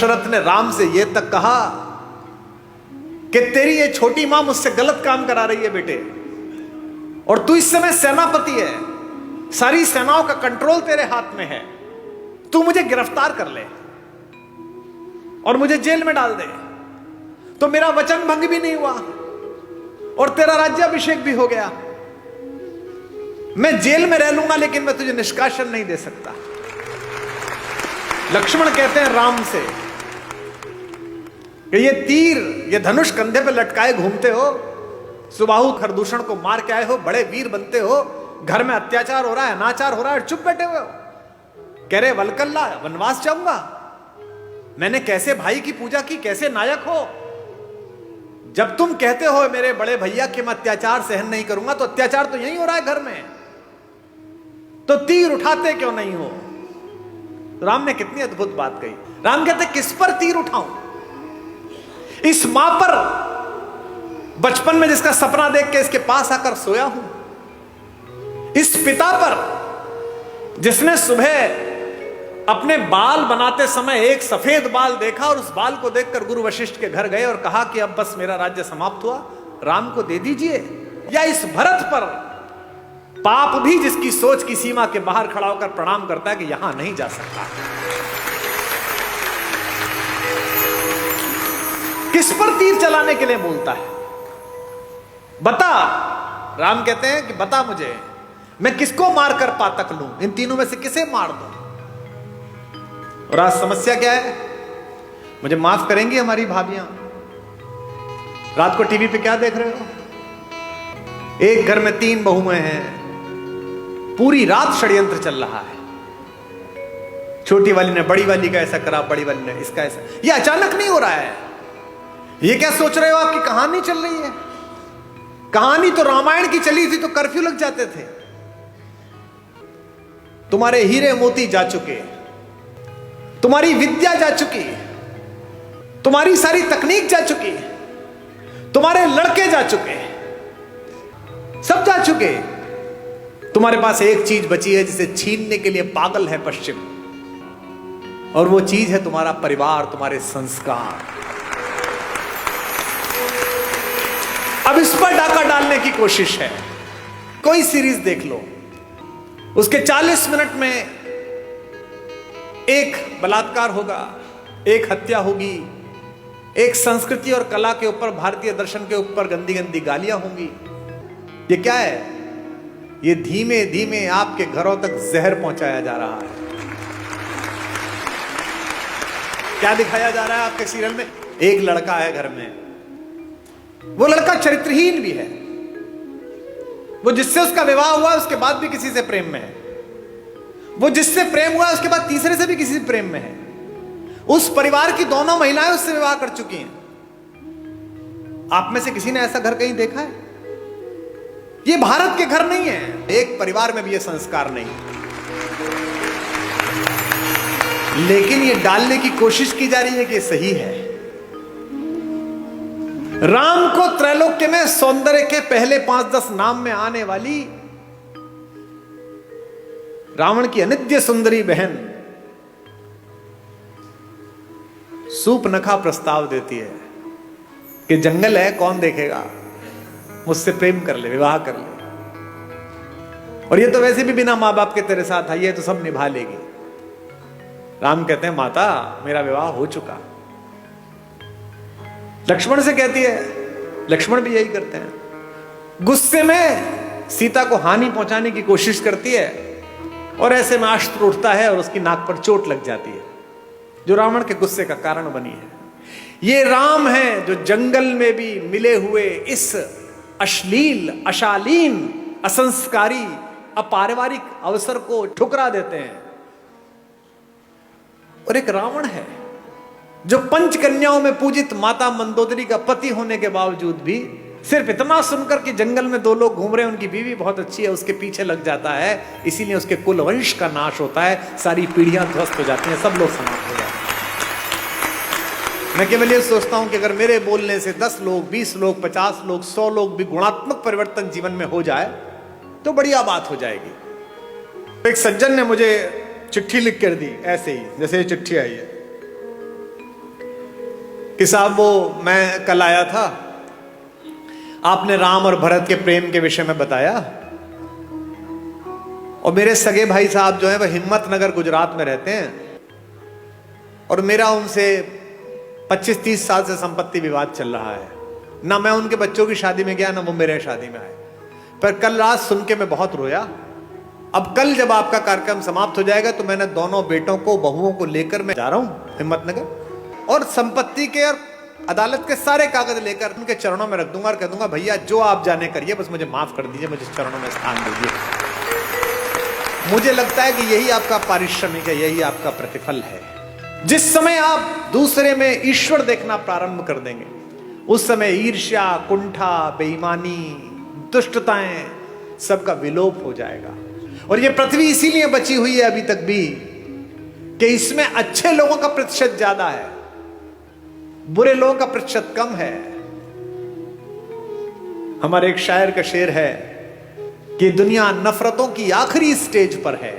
दशरथ ने राम से यह तक कहा कि तेरी ये छोटी मां मुझसे गलत काम करा रही है बेटे, और तू इस समय सेनापति है, सारी सेनाओं का कंट्रोल तेरे हाथ में है, तू मुझे गिरफ्तार कर ले और मुझे जेल में डाल दे तो मेरा वचन भंग भी नहीं हुआ और तेरा राज्याभिषेक भी हो गया। मैं जेल में रह लूंगा लेकिन मैं तुझे निष्कासन नहीं दे सकता। लक्ष्मण कहते हैं राम से कि ये तीर, ये धनुष कंधे पे लटकाए घूमते हो, सुबाहु खरदूषण को मार के आए हो, बड़े वीर बनते हो, घर में अत्याचार हो रहा है, अनाचार हो रहा है, चुप बैठे हुए हो। कह रहे वलकल्ला वनवास जाऊंगा, मैंने कैसे भाई की पूजा की, कैसे नायक हो। जब तुम कहते हो मेरे बड़े भैया कि मैं अत्याचार सहन नहीं करूंगा, तो अत्याचार तो यही हो रहा है घर में, तो तीर उठाते क्यों नहीं हो। तो राम ने कितनी अद्भुत बात कही। राम कहते किस पर तीर उठाऊं, इस मां पर बचपन में जिसका सपना देख के इसके पास आकर सोया हूं, इस पिता पर जिसने सुबह अपने बाल बनाते समय एक सफेद बाल देखा और उस बाल को देखकर गुरु वशिष्ठ के घर गए और कहा कि अब बस मेरा राज्य समाप्त हुआ, राम को दे दीजिए। या इस भरत पर पाप भी जिसकी सोच की सीमा के बाहर खड़ा होकर प्रणाम करता है कि यहां नहीं जा सकता। किस पर तीर चलाने के लिए बोलता है, बता। राम कहते हैं कि बता मुझे, मैं किसको मारकर पातक लूं, इन तीनों में से किसे मार दूं। और आज समस्या क्या है, मुझे माफ करेंगी हमारी भाभियां, रात को टीवी पे क्या देख रहे हो, एक घर में 3 बहुएं हैं, पूरी रात षड्यंत्र चल रहा है। छोटी वाली ने बड़ी वाली का ऐसा करा, बड़ी वाली ने इसका ऐसा। ये अचानक नहीं हो रहा है, ये क्या सोच रहे हो, आपकी कहानी चल रही है। कहानी तो रामायण की चली थी तो कर्फ्यू लग जाते थे। तुम्हारे हीरे मोती जा चुके, तुम्हारी विद्या जा चुकी, तुम्हारी सारी तकनीक जा चुकी, तुम्हारे लड़के जा चुके, सब जा चुके। तुम्हारे पास एक चीज बची है जिसे छीनने के लिए पागल है पश्चिम, और वो चीज है तुम्हारा परिवार, तुम्हारे संस्कार। अब इस पर डाका डालने की कोशिश है। कोई सीरीज देख लो, उसके 40 मिनट में एक बलात्कार होगा, एक हत्या होगी, एक संस्कृति और कला के ऊपर, भारतीय दर्शन के ऊपर गंदी गंदी गालियां होंगी। ये क्या है, ये धीमे धीमे आपके घरों तक जहर पहुंचाया जा रहा है। क्या दिखाया जा रहा है आपके सीरियल में, एक लड़का है घर में, वो लड़का चरित्रहीन भी है, वो जिससे उसका विवाह हुआ उसके बाद भी किसी से प्रेम में है, वो जिससे प्रेम हुआ उसके बाद तीसरे से भी किसी से प्रेम में है, उस परिवार की दोनों महिलाएं उससे विवाह कर चुकी हैं। आप में से किसी ने ऐसा घर कहीं देखा है? ये भारत के घर नहीं है, एक परिवार में भी ये संस्कार नहीं, लेकिन ये डालने की कोशिश की जा रही है कि ये सही है। राम को त्रैलोक्य में सौंदर्य के पहले 5-10 नाम में आने वाली रावण की अनित्य सुंदरी बहन सूपनखा प्रस्ताव देती है कि जंगल है, कौन देखेगा, मुझसे प्रेम कर ले, विवाह कर ले, और ये तो वैसे भी बिना मां बाप के तेरे साथ आई है तो सब निभा लेगी। राम कहते हैं माता मेरा विवाह हो चुका। लक्ष्मण से कहती है, लक्ष्मण भी यही करते हैं, गुस्से में सीता को हानि पहुंचाने की कोशिश करती है और ऐसे में अस्त्र उठता है और उसकी नाक पर चोट लग जाती है, जो रावण के गुस्से का कारण बनी है। ये राम है जो जंगल में भी मिले हुए इस अश्लील, अशालीन, असंस्कारी, अपारिवारिक अवसर को ठुकरा देते हैं। और एक रावण है जो पंचकन्याओं में पूजित माता मंदोदरी का पति होने के बावजूद भी सिर्फ इतना सुनकर कि जंगल में 2 लोग घूम रहे हैं, उनकी बीवी बहुत अच्छी है, उसके पीछे लग जाता है, इसीलिए उसके कुल वंश का नाश होता है, सारी पीढ़ियां ध्वस्त हो जाती हैं, सब लोग समाप्त हो जाते हैं। मैं केवल ये सोचता हूं कि अगर मेरे बोलने से 10 लोग, 20 लोग, 50 लोग, 100 लोग भी गुणात्मक परिवर्तन जीवन में हो जाए तो बढ़िया बात हो जाएगी। एक सज्जन ने मुझे चिट्ठी लिख कर दी, ऐसे ही जैसे ये चिट्ठी आई है, कि साहब वो मैं कल आया था, आपने राम और भरत के प्रेम के विषय में बताया, और मेरे सगे भाई साहब जो है वह हिम्मतनगर गुजरात में रहते हैं, और मेरा उनसे 25-30 साल से संपत्ति विवाद चल रहा है। ना मैं उनके बच्चों की शादी में गया, ना वो मेरे शादी में आए। पर कल रात सुन के मैं बहुत रोया। अब कल जब आपका कार्यक्रम समाप्त हो जाएगा तो मैंने दोनों बेटों को, बहुओं को लेकर मैं जा रहा हूं हिम्मतनगर, और संपत्ति के और अदालत के सारे कागज लेकर उनके चरणों में रख दूंगा और कह दूंगा, भैया जो आप जाने करिए, बस मुझे माफ कर दीजिए, मुझे चरणों में स्थान दीजिए। मुझे लगता है कि यही आपका पारिश्रमिक है, यही आपका प्रतिफल है। जिस समय आप दूसरे में ईश्वर देखना प्रारंभ कर देंगे, उस समय ईर्ष्या, कुंठा, बेईमानी, दुष्टताएं सबका विलोप हो जाएगा। और ये पृथ्वी इसीलिए बची हुई है अभी तक भी कि इसमें अच्छे लोगों का प्रतिशत ज्यादा है, बुरे लोगों का प्रतिशत कम है। हमारे एक शायर का शेर है कि दुनिया नफरतों की आखिरी स्टेज पर है,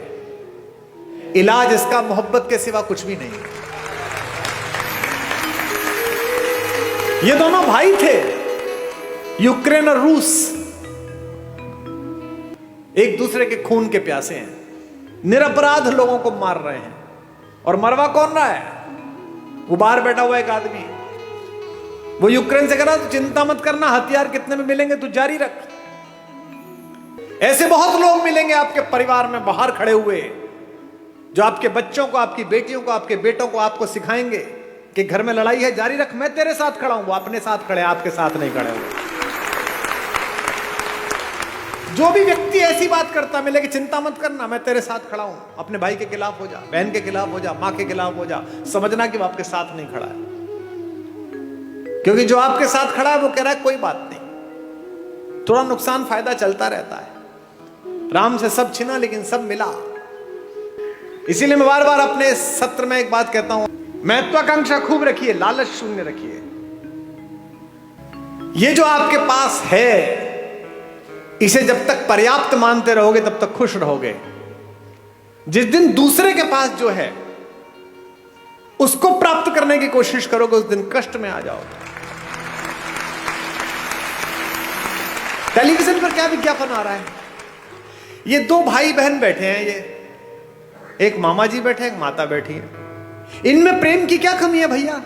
इलाज इसका मोहब्बत के सिवा कुछ भी नहीं। ये दोनों भाई थे, यूक्रेन और रूस, एक दूसरे के खून के प्यासे हैं, निरपराध लोगों को मार रहे हैं। और मरवा कौन रहा है? वो बाहर बैठा हुआ एक आदमी, वो यूक्रेन से कह रहा, चिंता मत करना, हथियार कितने में मिलेंगे तू जारी रख। ऐसे बहुत लोग मिलेंगे आपके परिवार में बाहर खड़े हुए, जो आपके बच्चों को, आपकी बेटियों को, आपके बेटों को आपको सिखाएंगे कि घर में लड़ाई है, जारी रख, मैं तेरे साथ खड़ा हूं। वो अपने साथ खड़े, आपके साथ नहीं खड़े हुए। जो भी व्यक्ति ऐसी बात करता मिले कि चिंता मत करना, मैं तेरे साथ खड़ा हूं, अपने भाई के खिलाफ हो जा, बहन के खिलाफ हो जा, मां के खिलाफ हो जा, समझना कि वो आपके साथ नहीं खड़ा है। क्योंकि जो आपके साथ खड़ा है वो कह रहा है कोई बात नहीं, थोड़ा नुकसान फायदा चलता रहता है। राम से सब छिना लेकिन सब मिला। इसीलिए मैं बार बार अपने सत्र में एक बात कहता हूं, महत्वाकांक्षा खूब रखिए, लालच शून्य रखिए। ये जो आपके पास है, इसे जब तक पर्याप्त मानते रहोगे तब तक खुश रहोगे। जिस दिन दूसरे के पास जो है उसको प्राप्त करने की कोशिश करोगे, उस दिन कष्ट में आ जाओगे। टेलीविजन पर क्या विज्ञापन आ रहा है? ये दो भाई बहन बैठे हैं, ये एक मामा जी बैठे हैं, एक माता बैठी है। इनमें प्रेम की क्या कमी है भैया?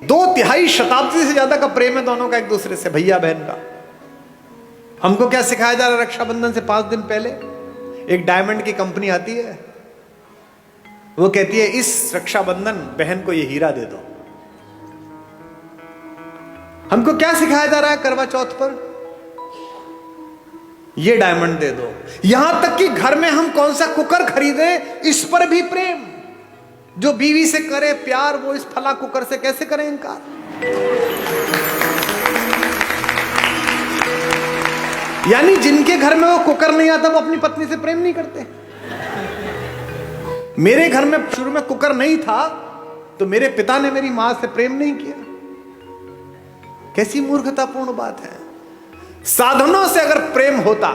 2 शताब्दी से ज्यादा का प्रेम है दोनों का एक दूसरे से, भैया बहन का। हमको क्या सिखाया जा रहा है? रक्षाबंधन से 5 दिन पहले एक डायमंड की कंपनी आती है, वो कहती है इस रक्षाबंधन बहन को ये हीरा दे दो। हमको क्या सिखाया जा रहा है करवा चौथ पर? ये डायमंड दे दो। यहां तक कि घर में हम कौन सा कुकर खरीदे, इस पर भी प्रेम। जो बीवी से करे प्यार, वो इस फला कुकर से कैसे करे इनकार? यानी जिनके घर में वो कुकर नहीं आता, वो अपनी पत्नी से प्रेम नहीं करते। मेरे घर में शुरू में कुकर नहीं था, तो मेरे पिता ने मेरी मां से प्रेम नहीं किया। कैसी मूर्खतापूर्ण बात है। साधनों से अगर प्रेम होता,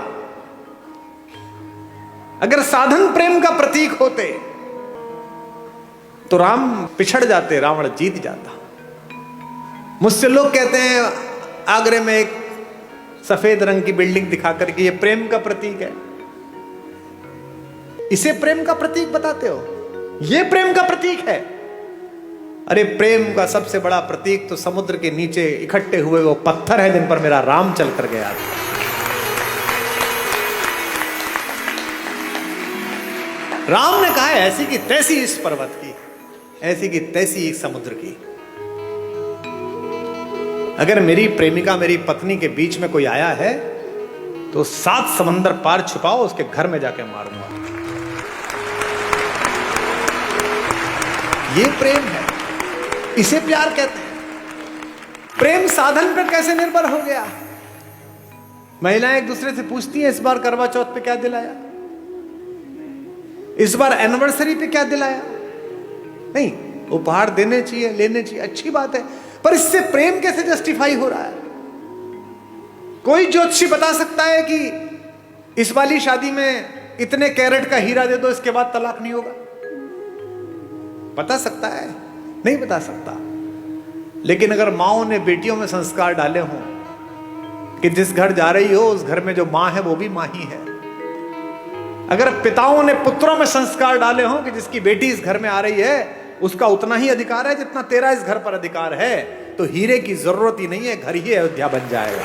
अगर साधन प्रेम का प्रतीक होते, तो राम पिछड़ जाते, रावण जीत जाता। मुझसे लोग कहते हैं आगरे में एक सफेद रंग की बिल्डिंग दिखाकर कि ये प्रेम का प्रतीक है। इसे प्रेम का प्रतीक बताते हो? ये प्रेम का प्रतीक है? अरे प्रेम का सबसे बड़ा प्रतीक तो समुद्र के नीचे इकट्ठे हुए वो पत्थर है जिन पर मेरा राम चल कर गया। राम ने कहा है ऐसी की तैसी इस पर्वत की, ऐसी की तैसी समुद्र की। अगर मेरी प्रेमिका, मेरी पत्नी के बीच में कोई आया है तो 7 समंदर पार छुपाओ, उसके घर में जाके मारूंगा। ये प्रेम है, इसे प्यार कहते हैं। प्रेम साधन पर कैसे निर्भर हो गया? महिलाएं एक दूसरे से पूछती हैं इस बार करवा चौथ पे क्या दिलाया, इस बार एनिवर्सरी पे क्या दिलाया। नहीं, उपहार देने चाहिए, लेने चाहिए, अच्छी बात है, पर इससे प्रेम कैसे जस्टिफाई हो रहा है? कोई ज्योतिषी बता सकता है कि इस वाली शादी में इतने कैरेट का हीरा दे दो, इसके बाद तलाक नहीं होगा? बता सकता है? नहीं बता सकता। लेकिन अगर माओ ने बेटियों में संस्कार डाले हों कि जिस घर जा रही हो उस घर में जो मां है वो भी मां ही है, अगर पिताओं ने पुत्रों में संस्कार डाले हों कि जिसकी बेटी इस घर में आ रही है उसका उतना ही अधिकार है जितना तेरा इस घर पर अधिकार है, तो हीरे की जरूरत ही नहीं है, घर ही अयोध्या बन जाएगा।